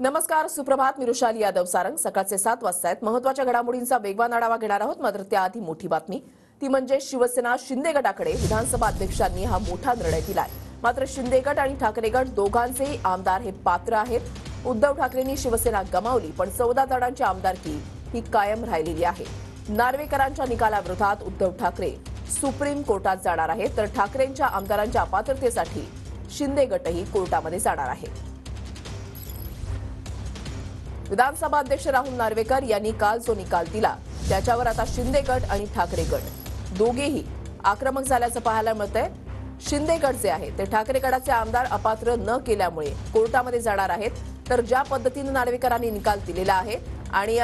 नमस्कार, सुप्रभात. मी रुशाली यादव सारंग. सकाळचे 7 वाजता आहेत. महत्त्वाच्या घडामोडींचा वेगवान आढावा घेणार आहोत. मात्र त्याआधी मोठी बातमी, ती म्हणजे शिवसेना शिंदे गटाकडे विधानसभा अध्यक्षांनी हा मोठा निर्णय दिलाय. मात्र शिंदे गट आणि ठाकरे गट दोघांचेही आमदार हे पात्र आहेत. उद्धव ठाकरेंनी शिवसेना गमावली, पण 14 जणांची आमदारकी ही कायम राहिलेली आहे. नार्वेकरांच्या निकालाविरोधात उद्धव ठाकरे सुप्रीम कोर्टात जाणार आहेत, तर ठाकरेंच्या आमदारांच्या अपात्रतेसाठी शिंदे गटही कोर्टामध्ये जाणार आहे. विधानसभा अध्यक्ष राहुल नार्वेकर यांनी काल जो निकाल दिला, त्याच्यावर आता शिंदे गट आणि ठाकरे गट दोघेही आक्रमक झाल्याचं पाहायला मिळतंय. शिंदे गट जे आहे ते ठाकरे गटाचे आमदार अपात्र न केल्यामुळे कोर्टामध्ये जाणार आहेत. तर ज्या पद्धतीने नार्वेकरांनी निकाल दिलेला आहे आणि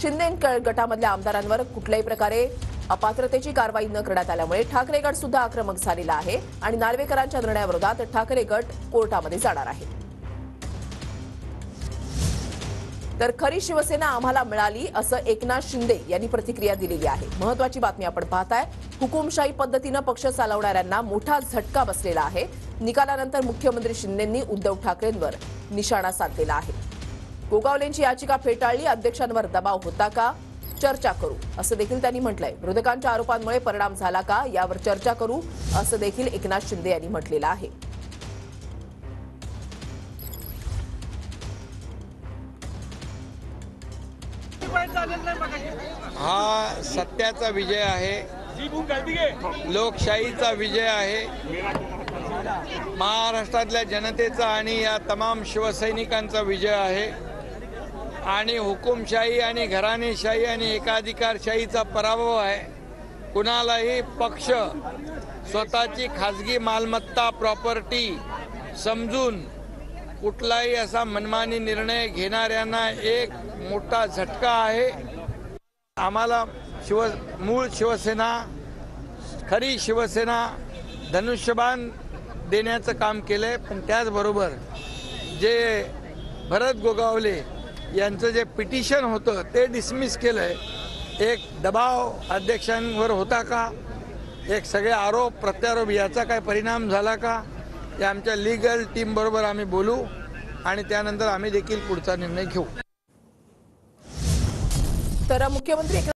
शिंदे गटामधल्या आमदारांवर कुठल्याही प्रकारे अपात्रतेची कारवाई न करण्यात आल्यामुळे ठाकरे गट सुद्धा आक्रमक झालेला आहे आणि नार्वेकरांच्या निर्णयाविरोधात ठाकरे गट कोर्टामध्ये जाणार आहे. तर खरी शिवसेना आम्हाला मिळाली, असं एकनाथ शिंदे यांनी प्रतिक्रिया दिलेली आहे. महत्त्वाची बातमी आपण पाहताय. हुकुमशाही पद्धतीनं पक्ष चालवणाऱ्यांना मोठा झटका बसलेला आहे. निकालानंतर मुख्यमंत्री शिंदेंनी उद्धव ठाकरेंवर निशाणा साधलेला आहे. गोगावलेंची याचिका फेटाळली, अध्यक्षांवर दबाव होता का, चर्चा करू असं देखील त्यांनी म्हटलंय. विरोधकांच्या आरोपांमुळे परिणाम झाला का, यावर चर्चा करू असं देखील एकनाथ शिंदे यांनी म्हटलेलं आहे. हा सत्याचा विजय आहे, लोकशाहीचा विजय आहे, महाराष्ट्रातल्या जनतेचा आणि या तमाम शिवसैनिकांचा विजय आहे आणि हुकुमशाही आणि घराणेशाही आणि एकाधिकारशाहीचा पराभव आहे. कुणालाही पक्ष स्वतःची खाजगी मालमत्ता प्रॉपर्टी समजून कुठलाही असा मनमानी निर्णय घेणाऱ्यांना एक मोठा झटका आहे. आम्हाला मूळ शिवसेना, खरी शिवसेना धनुष्यबाण देण्याचं काम केलंय, पण त्याचबरोबर जे भरत गोगावले यांचं जे पिटिशन होतं ते डिसमिस केलंय. एक दबाव अध्यक्षांवर होता का, एक सगळे आरोप प्रत्यारोप याचा काय परिणाम झाला का, हे आमच्या लीगल टीम बरोबर आम्ही बोलू आणि त्यानंतर आम्ही देखील पुढचा निर्णय घेऊ. तर मुख्यमंत्री